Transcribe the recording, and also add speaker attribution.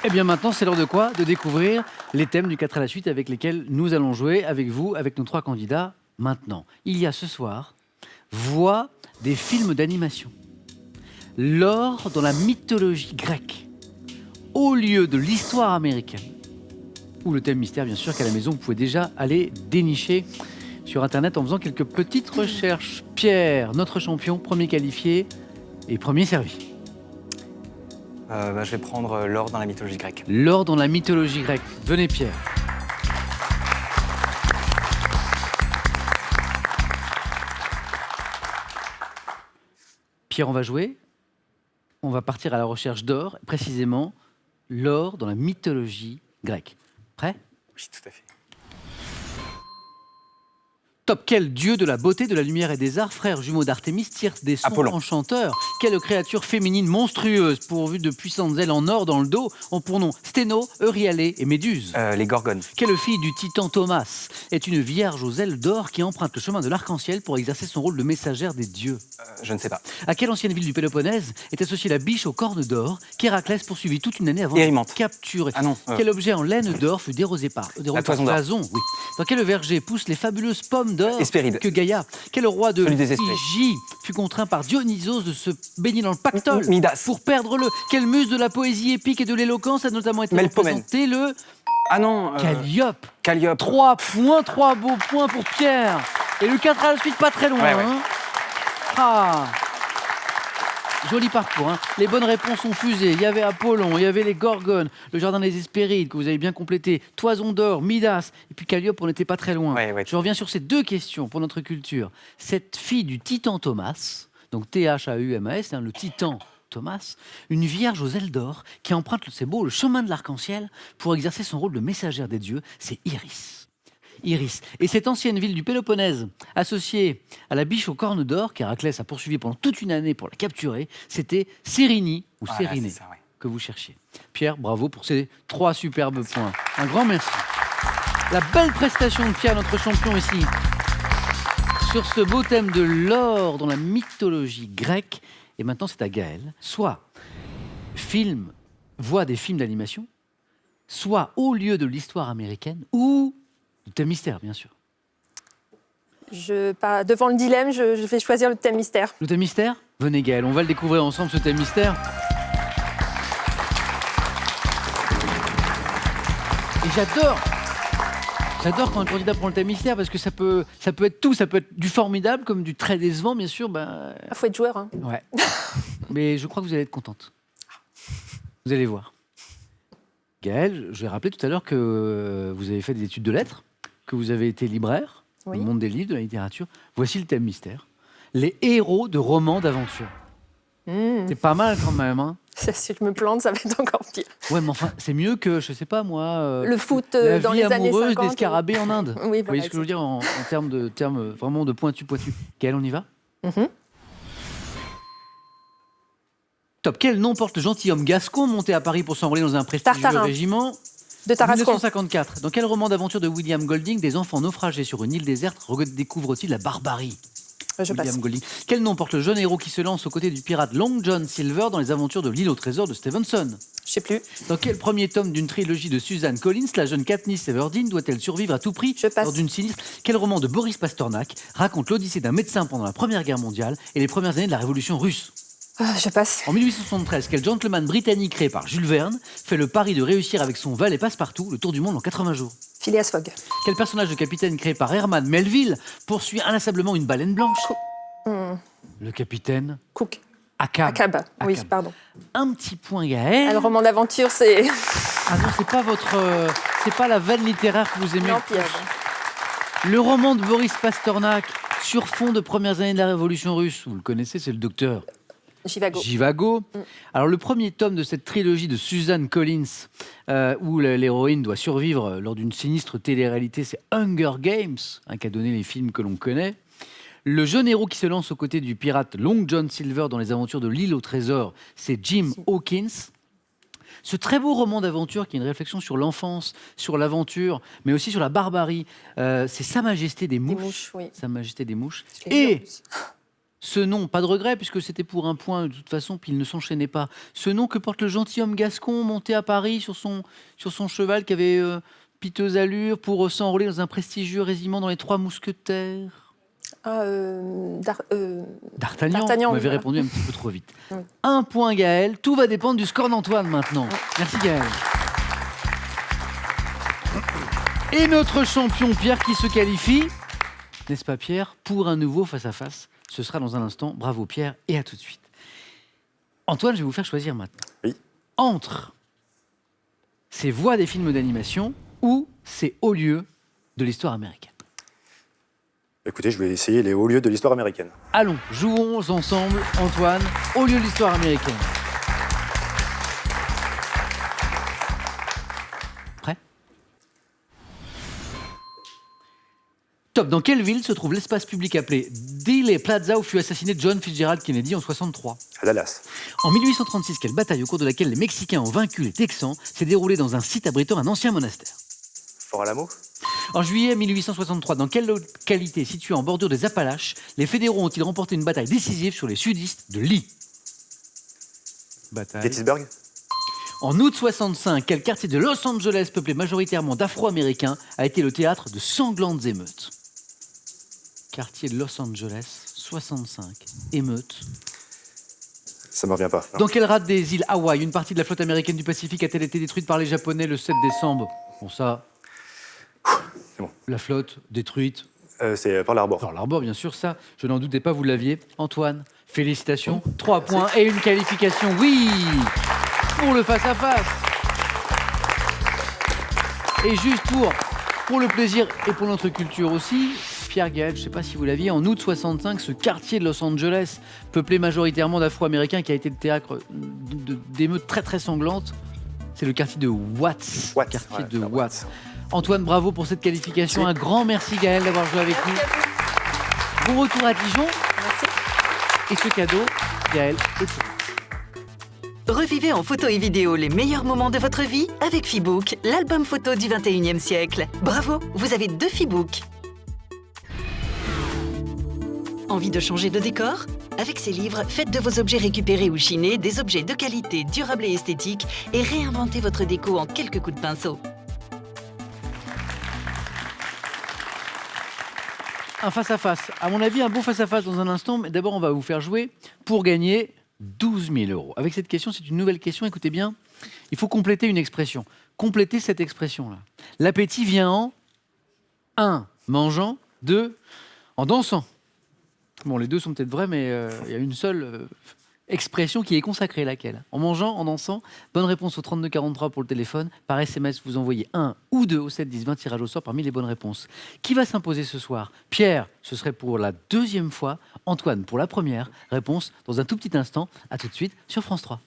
Speaker 1: Eh bien maintenant, c'est l'heure de quoi? De découvrir les thèmes du 4 à la suite avec lesquels nous allons jouer avec vous, avec nos 3 candidats maintenant. Il y a ce soir, voix des films d'animation. Lors dans la mythologie grecque, au lieu de l'histoire américaine, ou le thème mystère bien sûr qu'à la maison vous pouvez déjà aller dénicher sur internet en faisant quelques petites recherches. Pierre, notre champion, premier qualifié et premier servi.
Speaker 2: Je vais prendre l'or dans la mythologie grecque.
Speaker 1: L'or dans la mythologie grecque. Venez Pierre. Pierre, on va jouer. On va partir à la recherche d'or, précisément l'or dans la mythologie grecque. Prêt?
Speaker 2: Oui, tout à fait.
Speaker 1: Top. Quel dieu de la beauté, de la lumière et des arts, frère jumeau d'Artémis, tire des sons
Speaker 2: Apollon.
Speaker 1: enchanteurs? Quelle créature féminine monstrueuse, pourvue de puissantes ailes en or dans le dos, ont pour nom Sténo, Euryalée et Méduse?
Speaker 2: Les gorgones.
Speaker 1: Quelle fille du titan Thomas est une vierge aux ailes d'or qui emprunte le chemin de l'arc-en-ciel pour exercer son rôle de messagère des dieux?
Speaker 2: Je ne sais pas.
Speaker 1: À quelle ancienne ville du Péloponnèse est associée la biche aux cornes d'or qu'Héraclès poursuivit toute une année avant
Speaker 2: Érymante.
Speaker 1: de capturer?
Speaker 2: Ah non.
Speaker 1: Quel objet en laine d'or fut dérosé par
Speaker 2: toison d'or.
Speaker 1: Jason, oui. Dans quel verger poussent les fabuleuses pommes d'or
Speaker 2: Hespéride.
Speaker 1: que Gaïa? Quel roi de
Speaker 2: Celui des Hespérides.
Speaker 1: Phrygie fut contraint par Dionysos de se baigner dans le pactole
Speaker 2: Midas.
Speaker 1: pour perdre-le? Quelle muse de la poésie épique et de l'éloquence a notamment été
Speaker 2: Melpomène.
Speaker 1: représentée? Le
Speaker 2: Ah non.
Speaker 1: Calliope.
Speaker 2: Calliope.
Speaker 1: 3 points, 3 beaux points pour Pierre. Et le 4 à la suite, pas très loin.
Speaker 2: Ouais.
Speaker 1: Hein. Ah. Joli parcours. Hein. Les bonnes réponses ont fusé. Il y avait Apollon, il y avait les Gorgones, le jardin des Hespérides que vous avez bien complété, Toison d'or, Midas, et puis Calliope, on n'était pas très loin.
Speaker 2: Ouais.
Speaker 1: Je reviens sur ces 2 questions pour notre culture. Cette fille du titan Thomas, donc T-H-A-U-M-A-S, le titan Thomas, une vierge aux ailes d'or qui emprunte, c'est beau, le chemin de l'arc-en-ciel pour exercer son rôle de messagère des dieux, c'est Iris. Iris. Et cette ancienne ville du Péloponnèse, associée à la biche aux cornes d'or qu'Héraclès a poursuivi pendant toute une année pour la capturer, c'était Cérynie ou
Speaker 2: Voilà,
Speaker 1: Cérinée
Speaker 2: c'est ça, ouais.
Speaker 1: que vous cherchiez. Pierre, bravo pour ces 3 superbes points. Un grand merci. La belle prestation de Pierre, notre champion ici, sur ce beau thème de l'or dans la mythologie grecque. Et maintenant, c'est à Gaël. Soit voix des films d'animation, soit au lieu de l'histoire américaine, ou le thème mystère, bien sûr.
Speaker 3: Devant le dilemme, je vais choisir le thème mystère.
Speaker 1: Le thème mystère? Venez Gaël, on va le découvrir ensemble, ce thème mystère. Et j'adore quand un candidat prend le thème mystère parce que ça peut être tout, ça peut être du formidable comme du très décevant, bien sûr.
Speaker 3: Il faut être joueur. Hein.
Speaker 1: Ouais. Mais je crois que vous allez être contente. Vous allez voir. Gaël, je vais rappeler tout à l'heure que vous avez fait des études de lettres, que vous avez été libraire,
Speaker 3: Oui.
Speaker 1: le monde des livres, de la littérature. Voici le thème mystère. Les héros de romans d'aventure. C'est pas mal quand même, hein?
Speaker 3: Si je me plante, ça va être encore pire.
Speaker 1: Ouais, mais enfin, c'est mieux que, je sais pas moi...
Speaker 3: Le foot
Speaker 1: la
Speaker 3: dans
Speaker 1: vie
Speaker 3: les années
Speaker 1: amoureuse
Speaker 3: 50.
Speaker 1: des scarabées en Inde.
Speaker 3: Oui,
Speaker 1: Vous voyez ce que je veux dire en termes vraiment de pointu. Gaël, on y va? Top. Quel nom porte le gentilhomme gascon monté à Paris pour s'enrôler dans un prestigieux
Speaker 3: Tartarin.
Speaker 1: régiment?
Speaker 3: De Tarascon.
Speaker 1: 1954. Dans quel roman d'aventure de William Golding, des enfants naufragés sur une île déserte redécouvrent-ils la barbarie?
Speaker 3: Je passe.
Speaker 1: William Golding. Quel nom porte le jeune héros qui se lance aux côtés du pirate Long John Silver dans les aventures de l'île au trésor de Stevenson?
Speaker 3: Je sais plus.
Speaker 1: Dans quel premier tome d'une trilogie de Suzanne Collins, la jeune Katniss Everdeen doit-elle survivre à tout prix
Speaker 3: Je passe.
Speaker 1: lors d'une sinistre? Quel roman de Boris Pasternak raconte l'odyssée d'un médecin pendant la Première Guerre mondiale et les premières années de la Révolution russe?
Speaker 3: Je passe.
Speaker 1: En 1873, quel gentleman britannique créé par Jules Verne fait le pari de réussir avec son valet Passepartout le tour du monde en 80 jours?
Speaker 3: Phileas Fogg.
Speaker 1: Quel personnage de capitaine créé par Herman Melville poursuit inlassablement une baleine blanche? Le capitaine
Speaker 3: Cook.
Speaker 1: Ahab.
Speaker 3: Akab. Oui,
Speaker 1: Ahab.
Speaker 3: pardon.
Speaker 1: Un petit point Gaël.
Speaker 3: Ah, le roman d'aventure, c'est...
Speaker 1: Ah non, c'est pas la veine littéraire que vous aimez.
Speaker 3: Non,
Speaker 1: le plus.
Speaker 3: Pierre.
Speaker 1: Le roman de Boris Pasternak sur fond de premières années de la Révolution russe. Vous le connaissez, c'est le docteur
Speaker 3: Jivago.
Speaker 1: Jivago. Alors le premier tome de cette trilogie de Suzanne Collins, où l'héroïne doit survivre lors d'une sinistre télé-réalité, c'est Hunger Games, qu'a donné les films que l'on connaît. Le jeune héros qui se lance aux côtés du pirate Long John Silver dans les aventures de l'île au trésor, c'est Jim Hawkins. Ce très beau roman d'aventure qui est une réflexion sur l'enfance, sur l'aventure, mais aussi sur la barbarie, c'est Sa Majesté des Mouches.
Speaker 3: Des mouches, oui.
Speaker 1: Sa Majesté des Mouches.
Speaker 3: Je l'ai lu, en
Speaker 1: Et
Speaker 3: plus.
Speaker 1: Ce nom, pas de regret, puisque c'était pour un point de toute façon, puis il ne s'enchaînait pas. Ce nom que porte le gentilhomme gascon monté à Paris sur son cheval qui avait piteuse allure pour s'enrôler dans un prestigieux régiment dans les Trois Mousquetaires. D'Artagnan, vous m'avez
Speaker 3: voilà.
Speaker 1: répondu un petit peu trop vite.
Speaker 3: Oui.
Speaker 1: 1 point Gaël, tout va dépendre du score d'Antoine maintenant. Merci Gaël. Et notre champion Pierre qui se qualifie, n'est-ce pas Pierre, pour un nouveau face-à-face. Ce sera dans un instant. Bravo Pierre et à tout de suite. Antoine, je vais vous faire choisir maintenant.
Speaker 4: Oui.
Speaker 1: Entre ces voix des films d'animation ou ces hauts lieux de l'histoire américaine.
Speaker 4: Écoutez, je vais essayer les hauts lieux de l'histoire américaine.
Speaker 1: Allons, jouons ensemble, Antoine, hauts lieux de l'histoire américaine. Prêt ? Top. Dans quelle ville se trouve l'espace public appelé Dealey Plaza où fut assassiné John Fitzgerald Kennedy en 63 ?
Speaker 4: À Dallas.
Speaker 1: En 1836, quelle bataille au cours de laquelle les Mexicains ont vaincu les Texans s'est déroulée dans un site abritant un ancien monastère ?
Speaker 4: Fort Alamo.
Speaker 1: En juillet 1863, dans quelle localité située en bordure des Appalaches, les fédéraux ont-ils remporté une bataille décisive sur les sudistes de Lee ? Bataille.
Speaker 4: Gettysburg.
Speaker 1: En août 65, quel quartier de Los Angeles, peuplé majoritairement d'Afro-Américains, a été le théâtre de sanglantes émeutes ? Quartier de Los Angeles, 65, émeutes.
Speaker 4: Ça me revient pas. Non.
Speaker 1: Dans quelle rade des îles Hawaï, une partie de la flotte américaine du Pacifique a-t-elle été détruite par les Japonais le 7 décembre ? Bon, ça.
Speaker 4: C'est bon.
Speaker 1: La flotte détruite.
Speaker 4: C'est Pearl Harbor.
Speaker 1: Pearl Harbor, bien sûr, ça, je n'en doutais pas, vous l'aviez. Antoine, félicitations. 3 points et une qualification, oui, pour le face-à-face. Et juste pour le plaisir et pour notre culture aussi, Pierre Gaël, je ne sais pas si vous l'aviez, en août 65, ce quartier de Los Angeles, peuplé majoritairement d'Afro-Américains, qui a été le théâtre d'émeutes très très sanglantes, c'est le quartier de Watts.
Speaker 4: Watts,
Speaker 1: Quartier
Speaker 4: voilà,
Speaker 1: de
Speaker 4: c'est
Speaker 1: Watts. Antoine, bravo pour cette qualification. Un grand merci Gaël d'avoir joué avec nous. Bon retour à Dijon.
Speaker 3: Merci.
Speaker 1: Et ce cadeau, Gaël, est pour vous.
Speaker 5: Revivez en photo et vidéo les meilleurs moments de votre vie avec Feebook, l'album photo du 21e siècle. Bravo, vous avez 2 Feebook. Envie de changer de décor ? Avec ces livres, faites de vos objets récupérés ou chinés des objets de qualité, durables et esthétiques et réinventez votre déco en quelques coups de pinceau.
Speaker 1: Un face-à-face. À mon avis, un bon face-à-face dans un instant. Mais d'abord, on va vous faire jouer pour gagner 12 000 euros. Avec cette question, c'est une nouvelle question. Écoutez bien, il faut compléter une expression. Complétez cette expression-là. L'appétit vient en 1. Mangeant. 2. En dansant. Bon, les deux sont peut-être vrais, mais il y a une seule expression qui est consacrée, laquelle ? En mangeant, en dansant. Bonne réponse au 3243 pour le téléphone. Par SMS, vous envoyez 1 ou 2 au 7 10 20, tirage au sort parmi les bonnes réponses. Qui va s'imposer ce soir ? Pierre, ce serait pour la 2e fois. Antoine, pour la première. Réponse dans un tout petit instant. À tout de suite sur France 3.